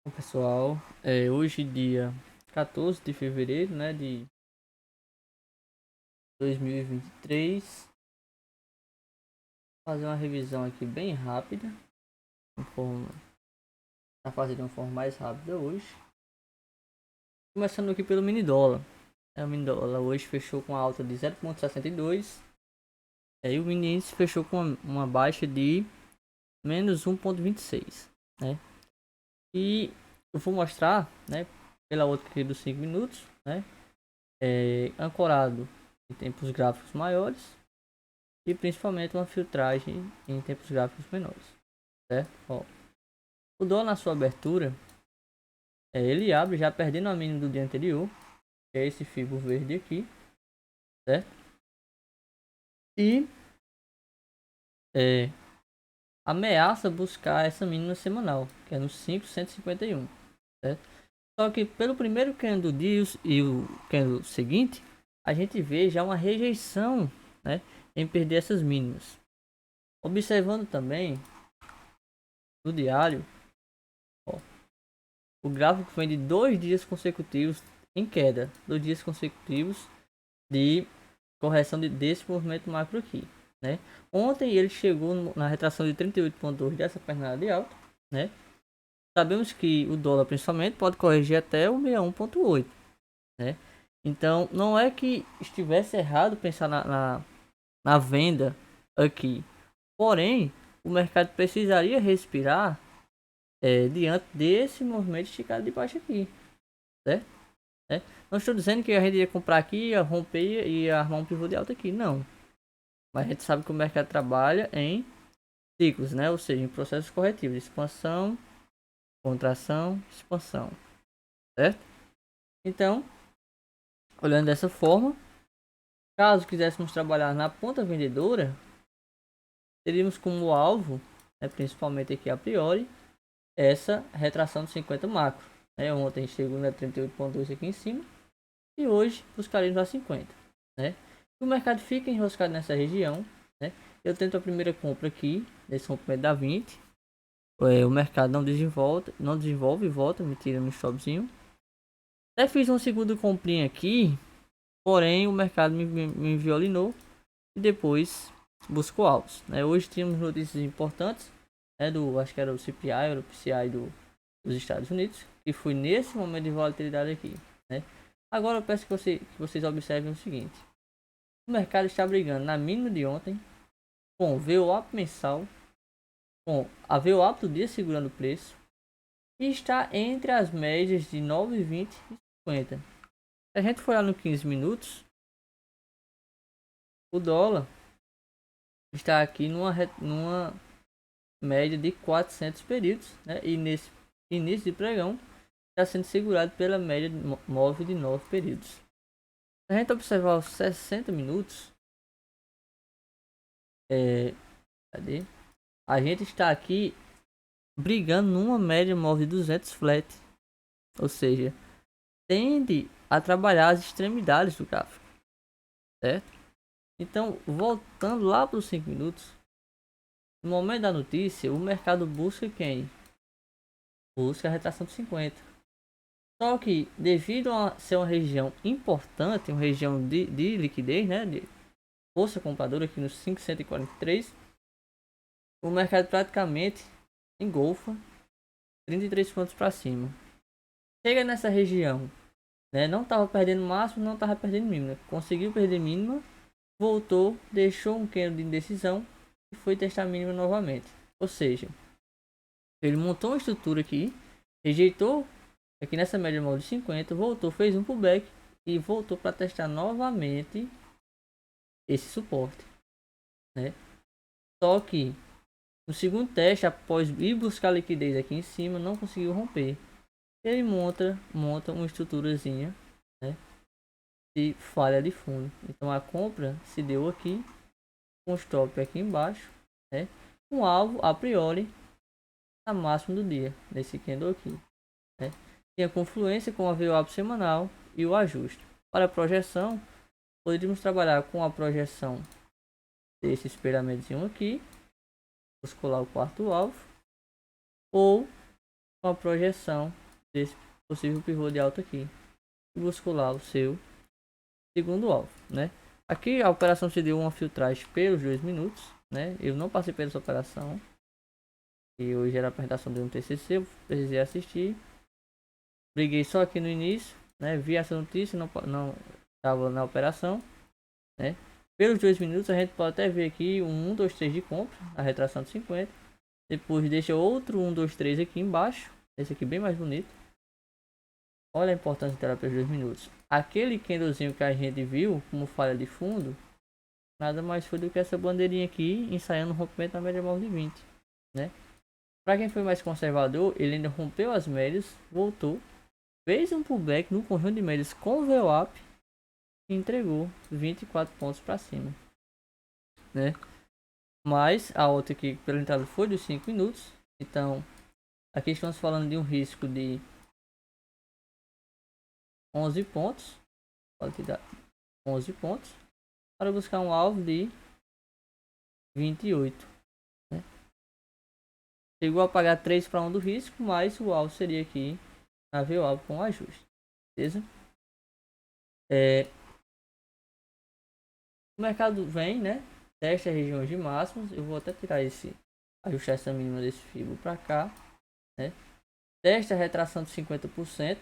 Bom, pessoal, hoje dia 14 de fevereiro, né, de 2023, fazer uma revisão aqui bem rápida, para fazer de uma forma mais rápida hoje. Começando aqui pelo mini dólar. O mini dólar hoje fechou com a alta de 0,62, e o mini índice fechou com uma baixa de menos 1,26, né? E eu vou mostrar, né, pela outra aqui dos 5 minutos, né, ancorado em tempos gráficos maiores e principalmente uma filtragem em tempos gráficos menores, certo? Ó, o dólar na sua abertura, ele abre já perdendo a mínima do dia anterior, que é esse fibro verde aqui, certo? E é, ameaça buscar essa mínima semanal, que é no 551, certo? Só que pelo primeiro candle do dia e o candle seguinte, a gente vê já uma rejeição, né, em perder essas mínimas. Observando também no diário, ó, o gráfico vem de 2 dias consecutivos em queda, 2 dias consecutivos de correção desse movimento macro aqui, né? Ontem ele chegou na retração de 38,2 dessa pernada de alta, né? Sabemos que o dólar principalmente pode corrigir até o 61,8, né? Então não é que estivesse errado pensar na venda aqui, porém o mercado precisaria respirar diante desse movimento esticado de baixo aqui, certo? Não estou dizendo que a gente ia comprar aqui, ia romper e ia armar um pivô de alta aqui, não. Mas a gente sabe que o mercado trabalha em ciclos, né? Ou seja, em processos corretivos, expansão, contração, expansão, certo? Então, olhando dessa forma, caso quiséssemos trabalhar na ponta vendedora, teríamos como alvo, né, principalmente aqui a priori, essa retração de 50 macro. Né? Ontem chegou na 38,2 aqui em cima e hoje buscaremos a 50, né? O mercado fica enroscado nessa região, né? Eu tento a primeira compra aqui nesse rompimento da 20. O mercado não desenvolve e volta, me tira no stopzinho. Até fiz uma segunda comprinha aqui, porém o mercado me violinou e depois buscou altos, né? Hoje tínhamos notícias importantes, né? Acho que era o CPI, era o PCI dos Estados Unidos, que foi nesse momento de volatilidade aqui, né? Agora eu peço que vocês observem o seguinte: o mercado está brigando na mínima de ontem, com o VWAP mensal, com a VWAP do dia segurando o preço, e está entre as médias de 9,20 e 50. Se a gente for lá no 15 minutos, o dólar está aqui numa média de 400 períodos, né? E nesse início de pregão está sendo segurado pela média móvel de 9 períodos. Se a gente observar os 60 minutos, cadê? A gente está aqui brigando numa média móvel de 200 flat, ou seja, tende a trabalhar as extremidades do gráfico, certo? Então, voltando lá para os 5 minutos, no momento da notícia, o mercado busca quem? Busca a retração de 50. Só que, devido a ser uma região importante, uma região de liquidez, né, de força compradora aqui nos 543, o mercado praticamente engolfa 33 pontos para cima. Chega nessa região, né, não estava perdendo máximo, não estava perdendo mínima, conseguiu perder mínima, voltou, deixou um candle de indecisão e foi testar a mínima novamente. Ou seja, ele montou uma estrutura aqui, rejeitou aqui nessa média móvel de 50, voltou, fez um pullback e voltou para testar novamente esse suporte, né? Só que no segundo teste, após ir buscar liquidez aqui em cima, não conseguiu romper. Ele monta uma estruturazinha, né, de falha de fundo. Então a compra se deu aqui, com stop aqui embaixo, né, um alvo a priori a máximo do dia, nesse candle aqui, né. Tem a confluência com a VWAP semanal e o ajuste. Para a projeção, poderíamos trabalhar com a projeção desse espelhamento aqui, vamos colar o quarto alvo, ou com a projeção desse possível pivô de alta aqui. E busco lá o seu segundo alvo, né? Aqui a operação se deu uma filtragem pelos 2 minutos, né? Eu não passei por essa operação. E hoje era a apresentação de um TCC, eu precisei assistir. Briguei só aqui no início, né? Vi essa notícia, não estava na operação, né? Pelos 2 minutos a gente pode até ver aqui um 1, 2, 3 de compra, a retração de 50. Depois deixa outro 1, 2, 3 aqui embaixo. Esse aqui bem mais bonito. Olha a importância dela pelos 2 minutos. Aquele candlezinho que a gente viu como falha de fundo, nada mais foi do que essa bandeirinha aqui ensaiando um rompimento na média móvel de 20, né? Para quem foi mais conservador, ele ainda rompeu as médias, voltou, fez um pullback no conjunto de médias com VWAP e entregou 24 pontos para cima, né? Mas a outra aqui pela entrada foi dos 5 minutos. Então, aqui estamos falando de um risco de 11 pontos. Pode dar 11 pontos para buscar um alvo de 28, né? Chegou a pagar 3 para 1 do risco, mas o alvo seria aqui a ver o alvo com ajuste, beleza? O mercado vem, né? Testa regiões de máximos. Eu vou até tirar ajustar essa mínima desse fibro para cá, né? Testa a retração de 50%,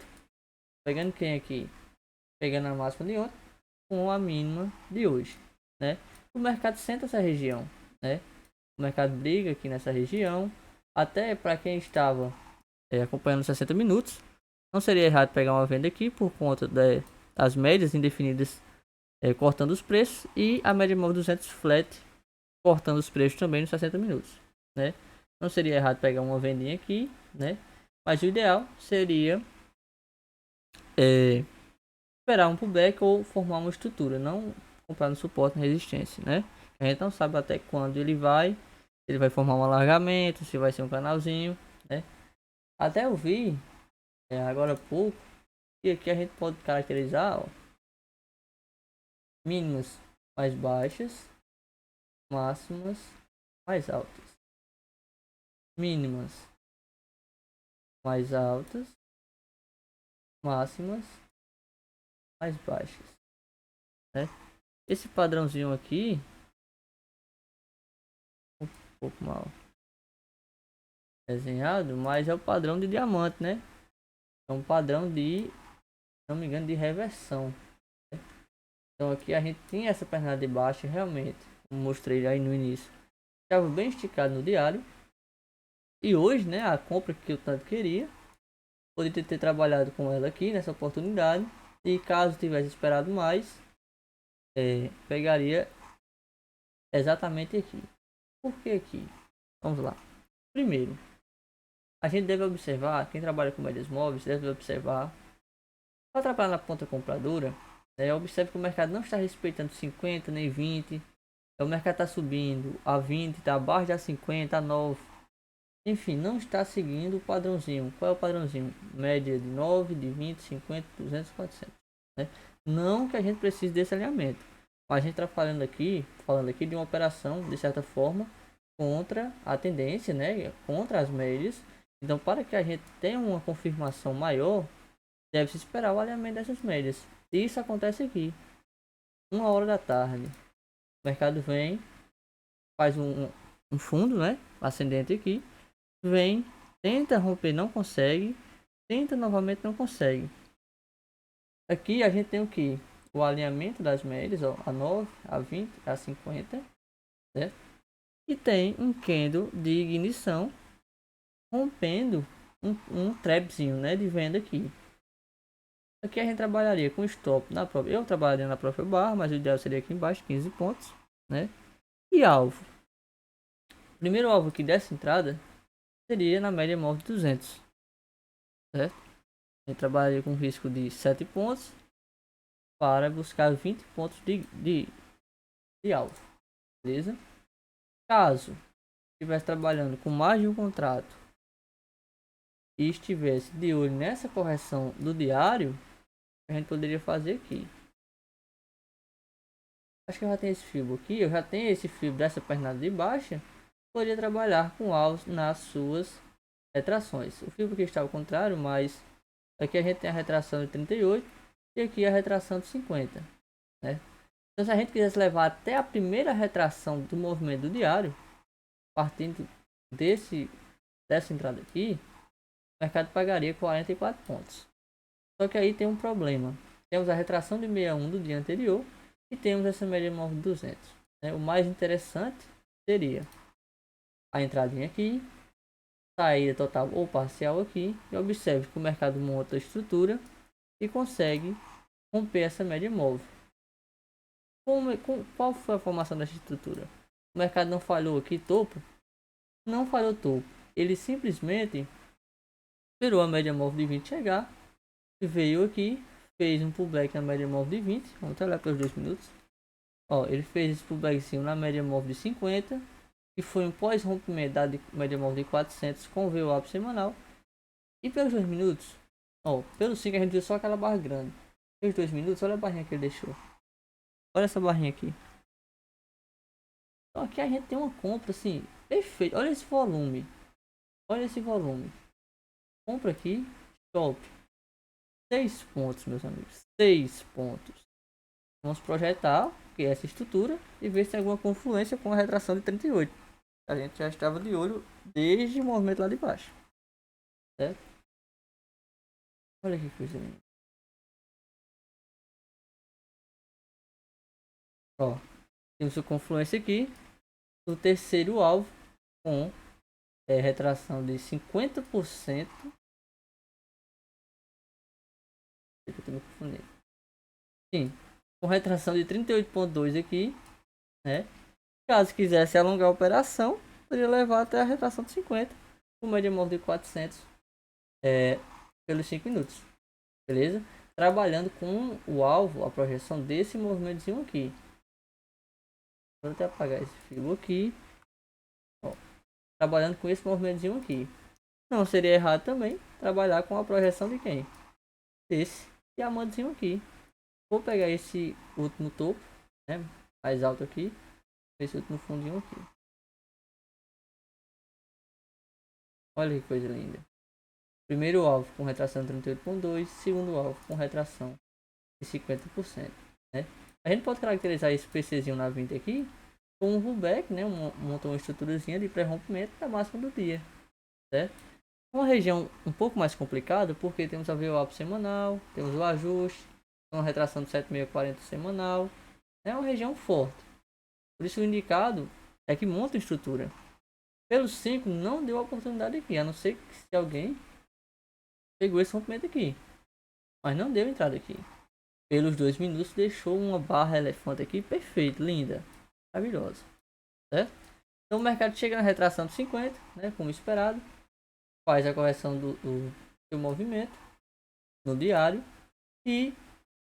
pegando quem aqui? Pegando a máxima de ontem com a mínima de hoje, né? O mercado senta essa região, né? O mercado briga aqui nessa região. Até para quem estava acompanhando 60 minutos, não seria errado pegar uma venda aqui por conta das médias indefinidas cortando os preços e a média móvel 200 flat cortando os preços também nos 60 minutos, né? Não seria errado pegar uma vendinha aqui, né? Mas o ideal seria esperar um pullback ou formar uma estrutura, não comprar no suporte na resistência, né? A gente não sabe até quando ele vai formar um alargamento, se vai ser um canalzinho, né? Até eu vi agora há pouco que aqui a gente pode caracterizar, ó, mínimas mais baixas, máximas mais altas, mínimas mais altas, máximas mais baixas, né? Esse padrãozinho aqui um pouco mal desenhado, mas é o padrão de diamante, né? É um padrão de, se não me engano, de reversão, né? Então aqui a gente tinha essa perna de baixo realmente, como mostrei aí no início, estava bem esticado no diário. E hoje, né, a compra que eu tanto queria, poderia ter trabalhado com ela aqui nessa oportunidade. E caso tivesse esperado mais, pegaria exatamente aqui. Por que aqui? Vamos lá. Primeiro, a gente deve observar, quem trabalha com médias móveis deve observar, para trabalhar na ponta compradora, observe que o mercado não está respeitando 50 nem 20. O mercado está subindo a 20, está abaixo da 50, a 9. Enfim, não está seguindo o padrãozinho. Qual é o padrãozinho? Média de 9, de 20, 50, 200, 400. Né? Não que a gente precise desse alinhamento. Mas a gente está falando aqui de uma operação, de certa forma, contra a tendência, né? Contra as médias. Então, para que a gente tenha uma confirmação maior, deve-se esperar o alinhamento dessas médias. E isso acontece aqui. 1 hora da tarde. O mercado vem, faz um fundo, né? Ascendente aqui. Vem, tenta romper, não consegue. Tenta novamente, não consegue. Aqui a gente tem o que? O alinhamento das médias, ó, a 9, a 20, a 50, certo? E tem um candle de ignição rompendo um trapzinho, né, de venda aqui. Aqui a gente trabalharia com stop na própria. Eu trabalharia na própria barra, mas o ideal seria aqui embaixo, 15 pontos, né? E alvo. O primeiro alvo aqui dessa entrada seria na média móvel de 200, certo? A gente trabalharia com risco de 7 pontos para buscar 20 pontos de alvo, beleza? Caso estivesse trabalhando com mais de um contrato e estivesse de olho nessa correção do diário, a gente poderia fazer aqui. Acho que eu já tenho esse fibro aqui, eu já tenho esse fibro dessa pernada de baixa, poderia trabalhar com alvos nas suas retrações. O fibro aqui está ao contrário, mas aqui a gente tem a retração de 38 e aqui a retração de 50, né? Então, se a gente quisesse levar até a primeira retração do movimento do diário, partindo dessa entrada aqui, o mercado pagaria 44 pontos. Só que aí tem um problema. Temos a retração de 61 do dia anterior e temos essa média móvel de 200. Né? O mais interessante seria a entradinha aqui, saída total ou parcial aqui, e observe que o mercado monta a estrutura e consegue romper essa média móvel. Qual foi a formação dessa estrutura? O mercado não falhou aqui topo? Não falhou topo. Ele simplesmente esperou a média móvel de 20 chegar, veio aqui, fez um pullback na média móvel de 20. Vamos olhar pelos 2 minutos. Ó, ele fez esse pullbackzinho na média móvel de 50, que foi um pós-rompimento da média móvel de 400 com o VWAP semanal. E pelos 2 minutos, ó, pelos 5 a gente viu só aquela barra grande. Pelos 2 minutos, olha a barrinha que ele deixou. Olha essa barrinha aqui. Então aqui a gente tem uma compra assim, perfeito. Olha esse volume. Olha esse volume. Compra aqui, top. 6 pontos, meus amigos. 6 pontos. Vamos projetar que é essa estrutura e ver se tem alguma confluência com a retração de 38. A gente já estava de olho desde o movimento lá de baixo. Certo? Olha que coisa linda. Ó, temos a confluência aqui do terceiro alvo com retração de 50%. Eu tô me confundindo. Sim, com retração de 38,2 aqui, né? Caso quisesse alongar a operação, poderia levar até a retração de 50, com média móvel de 400 pelos 5 minutos, beleza? Trabalhando com o alvo, a projeção desse movimentozinho aqui. Vou até apagar esse fio aqui. Ó, trabalhando com esse movimentozinho aqui. Não seria errado também trabalhar com a projeção de quem? Esse diamantezinho aqui. Vou pegar esse último topo, né, mais alto aqui, esse último fundinho aqui. Olha que coisa linda. Primeiro alvo com retração de 38,2, segundo alvo com retração de 50%, né? A gente pode caracterizar esse PCzinho na 20 aqui como um pullback, né, montou uma estruturazinha de pré-rompimento da máxima do dia, certo? Uma região um pouco mais complicada porque temos a VWAP semanal, temos o ajuste, uma retração de 7640 semanal, é uma região forte. Por isso o indicado é que monta estrutura. Pelos 5 não deu oportunidade aqui, a não ser que se alguém pegou esse rompimento aqui, mas não deu entrada aqui. Pelos 2 minutos deixou uma barra elefante aqui, perfeita, linda, maravilhosa, certo? Então o mercado chega na retração de 50, né, como esperado, faz a correção do seu movimento no diário e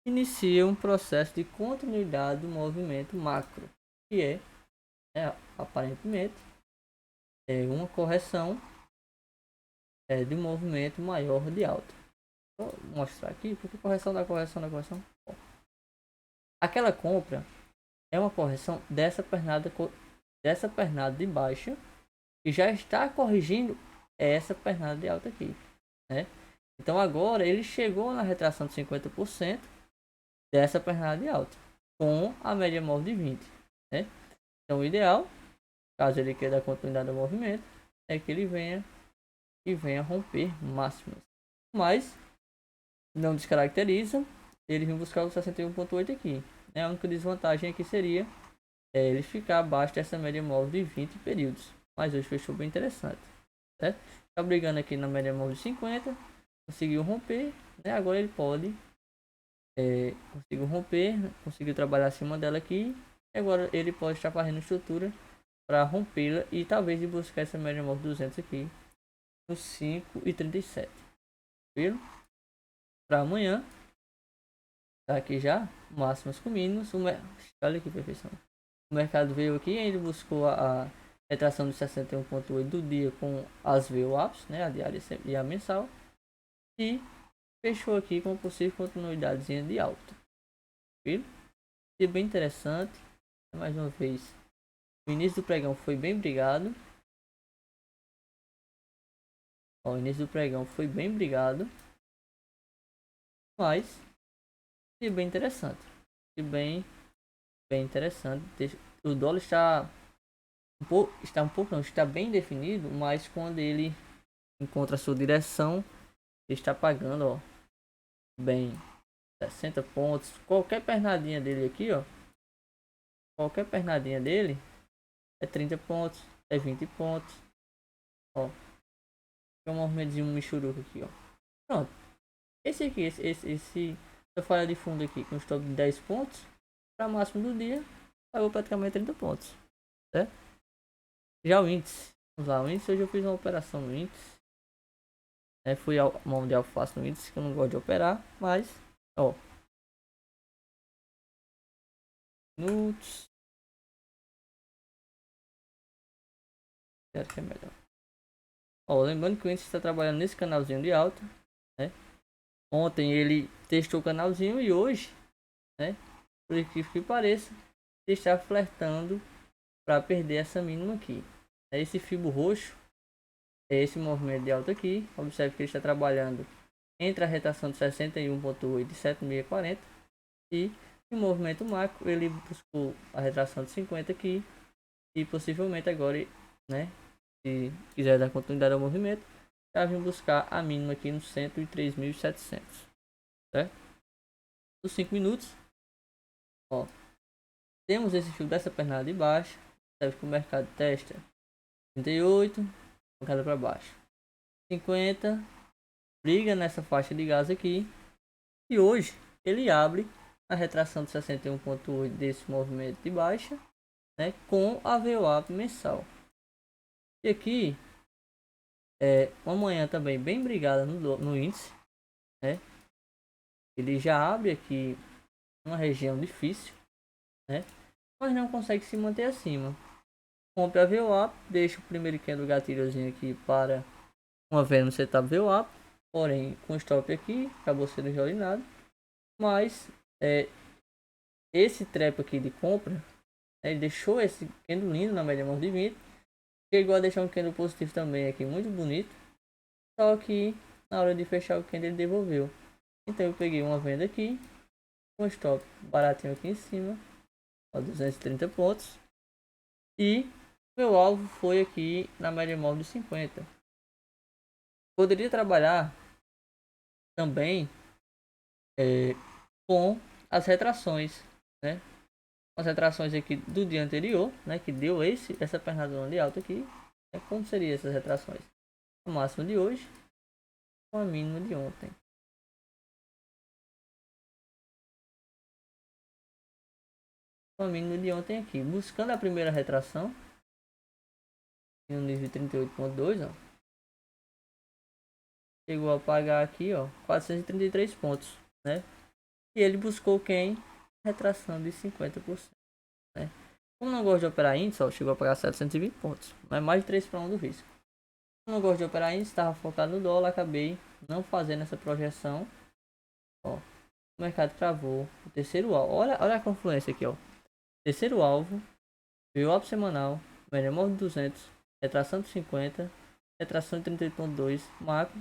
inicia um processo de continuidade do movimento macro, que aparentemente uma correção de movimento maior de alta. Vou mostrar aqui, porque correção da correção da correção. Bom, aquela compra é uma correção dessa pernada de baixa e já está corrigindo essa pernada de alta aqui, né? Então agora ele chegou na retração de 50% dessa pernada de alta com a média móvel de 20, né? Então o ideal, caso ele queira dar continuidade ao movimento, é que ele venha romper máximas, mas não descaracteriza ele vir buscar o 61,8 aqui, né? A única desvantagem aqui seria ele ficar abaixo dessa média móvel de 20 períodos, mas hoje fechou bem interessante, certo? Tá brigando aqui na média móvel de 50, conseguiu romper, né? Agora ele pode conseguiu romper, conseguiu trabalhar acima dela aqui, e agora ele pode estar fazendo estrutura para rompê-la e talvez ir buscar essa média móvel de 200 aqui no 5,37, viu? Para amanhã, tá aqui já, máximas com mínimos, olha que perfeição. O mercado veio aqui e ele buscou a retração de 61,8 do dia com as VWAPs, né, a diária e a mensal, e fechou aqui com possível continuidade de alta, viu? E bem interessante, mais uma vez, o início do pregão foi bem brigado, Ó, o início do pregão foi bem brigado, mas e bem interessante. E bem interessante. O dólar está bem definido, mas quando ele encontra a sua direção, ele está pagando, ó, bem 60 pontos. Qualquer pernadinha dele aqui, ó, qualquer pernadinha dele é 30 pontos, é 20 pontos, ó. Tem um movimentozinho michuruca aqui, ó. Pronto. Esse aqui, essa falha de fundo aqui com stop de 10 pontos, para máximo do dia, pagou praticamente 30 pontos, certo? Já o índice, vamos lá, o índice, hoje eu fiz uma operação no índice, fui ao mão de alface no índice, que eu não gosto de operar, mas, ó, minutos, quero que é melhor. Ó, lembrando que o índice está trabalhando nesse canalzinho de alta, né? Ontem ele testou o canalzinho e hoje, né, por incrível que pareça, ele está flertando para perder essa mínima aqui. Esse fibro roxo é esse movimento de alta aqui. Observe que ele está trabalhando entre a retração de 61,8 e 7.640 e o movimento macro ele buscou a retração de 50 aqui e possivelmente agora, né, se quiser dar continuidade ao movimento, já vim buscar a mínima aqui no 103.700, certo? Nos 5 minutos, ó, temos esse fio dessa pernada de baixo. Observe que o mercado testa 38, pancada para baixo, 50, briga nessa faixa de gás aqui e hoje ele abre a retração de 61,8 desse movimento de baixa, né, com a VWAP mensal. E aqui uma manhã também bem brigada no índice, né? Ele já abre aqui uma região difícil, né, mas não consegue se manter acima. Compre a VWAP, deixa o primeiro candle gatilhozinho aqui para uma venda no setup VWAP, porém com stop aqui, acabou sendo joinado, mas esse trap aqui de compra, ele deixou esse candle lindo na média móvel de 20, chegou a deixar um candle positivo também aqui, muito bonito, só que na hora de fechar o candle ele devolveu. Então eu peguei uma venda aqui, com stop baratinho aqui em cima, a 230 pontos, e meu alvo foi aqui na média móvel de 50. Poderia trabalhar também com as retrações, né? As retrações aqui do dia anterior, né? Que deu essa pernadona de alta aqui. Como seriam essas retrações? O máximo de hoje com a mínima de ontem. Com a mínima de ontem aqui. Buscando a primeira retração no nível 38,2, ó. Chegou a pagar aqui, ó, 433 pontos, né? E ele buscou quem? Retração de 50%, né? Como não gosto de operar índice, ó, chegou a pagar 720 pontos, mas mais de 3 para 1 do risco. Como não gosto de operar índice, estava focado no dólar, acabei não fazendo essa projeção. Ó, o mercado travou o terceiro alvo. Olha a confluência aqui, ó. Terceiro alvo, VWAP semanal, média móvel de 200, retração de 50, retração de 38,2, macro,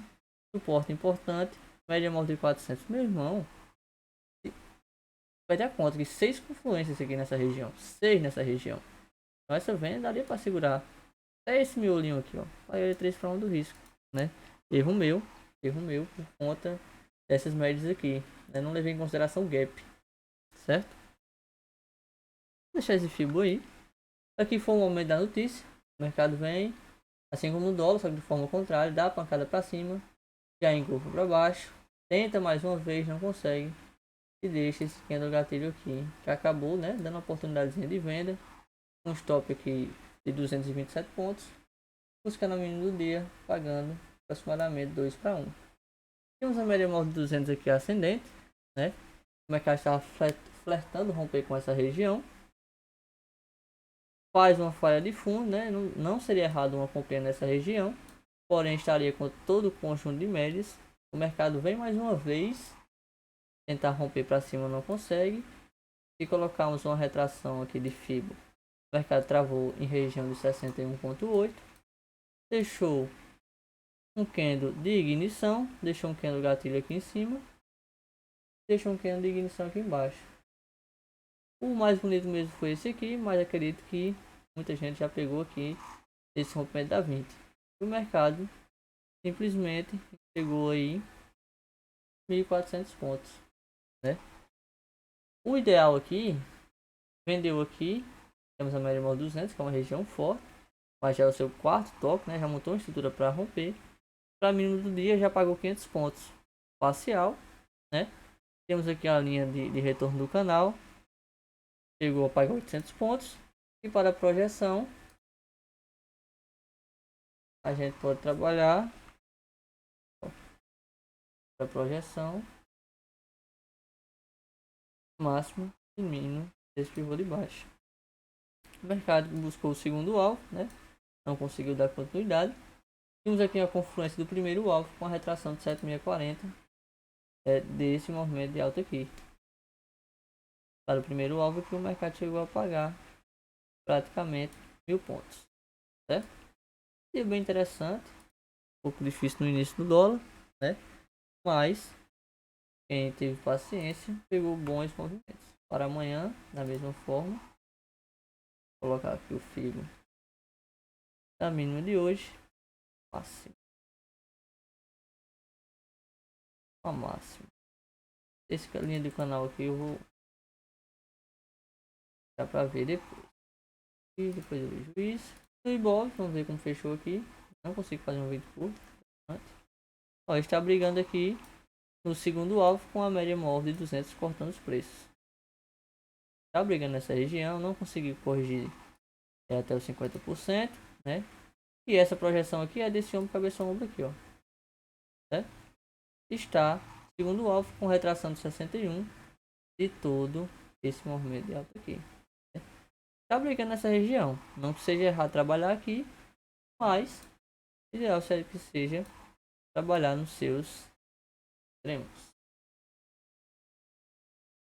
suporte importante, média móvel de 400. Meu irmão, vai dar conta que 6 confluências aqui nessa região, 6 nessa região. Então essa venda daria para segurar até esse miolinho aqui, ó. Paguei 3 para 1 do risco, né? Erro meu por conta dessas médias aqui, né? Não levei em consideração o gap, certo? Vou deixar esse fibo aí. Aqui foi o momento da notícia. O mercado vem, assim como o dólar, só que de forma contrária, dá a pancada para cima, já engolfa para baixo, tenta mais uma vez, não consegue e deixa esse candle gatilho aqui, que acabou, né, dando uma oportunidadezinha de venda, um stop aqui de 227 pontos, buscando a mínima do dia, pagando aproximadamente 2 para 1. Temos a média móvel de 200 aqui ascendente, né? O mercado estava flertando romper com essa região. Faz uma falha de fundo, né? Não seria errado uma compra nessa região, porém estaria com todo o conjunto de médias. O mercado vem mais uma vez tentar romper para cima, não consegue. Se colocarmos uma retração aqui de FIBO, o mercado travou em região de 61,8, deixou um candle de ignição, deixou um candle gatilho aqui em cima, deixou um candle de ignição aqui embaixo. O mais bonito mesmo foi esse aqui, mas acredito que muita gente já pegou aqui esse rompimento da 20. O mercado simplesmente pegou aí 1.400 pontos, né? O ideal aqui, vendeu aqui, temos a média móvel 200, que é uma região forte, mas já é o seu quarto toque, né? Já montou uma estrutura para romper. Para mínimo do dia já pagou 500 pontos parcial, né? Temos aqui a linha de retorno do canal, chegou a pagar 800 pontos. E para a projeção, a gente pode trabalhar para a projeção máximo e mínimo desse pivô de baixo. O mercado buscou o segundo alvo, né? Não conseguiu dar continuidade. Temos aqui a confluência do primeiro alvo com a retração de 7.640 desse movimento de alta aqui. Para o primeiro alvo que o mercado chegou a pagar praticamente 1.000 pontos, certo? E é bem interessante, um pouco difícil no início do dólar, né? Mas quem teve paciência pegou bons movimentos. Para amanhã, da mesma forma, vou colocar aqui o filo da mínima de hoje, máximo, a máxima. Esse linha do canal aqui eu vou dar para ver depois. E depois eu vejo isso. O Ibov, vamos ver como fechou aqui. Não consigo fazer um vídeo curto. Ó, está brigando aqui no segundo alvo com a média móvel de 200 cortando os preços. Está brigando nessa região, não conseguiu corrigir até os 50%, né? E essa projeção aqui é desse ombro, cabeça ombro aqui, ó. Certo? Está segundo alvo com retração de 61 de todo esse movimento de alta aqui. Está brigando nessa região, não que seja errado trabalhar aqui, mas o ideal seria que seja trabalhar nos seus extremos.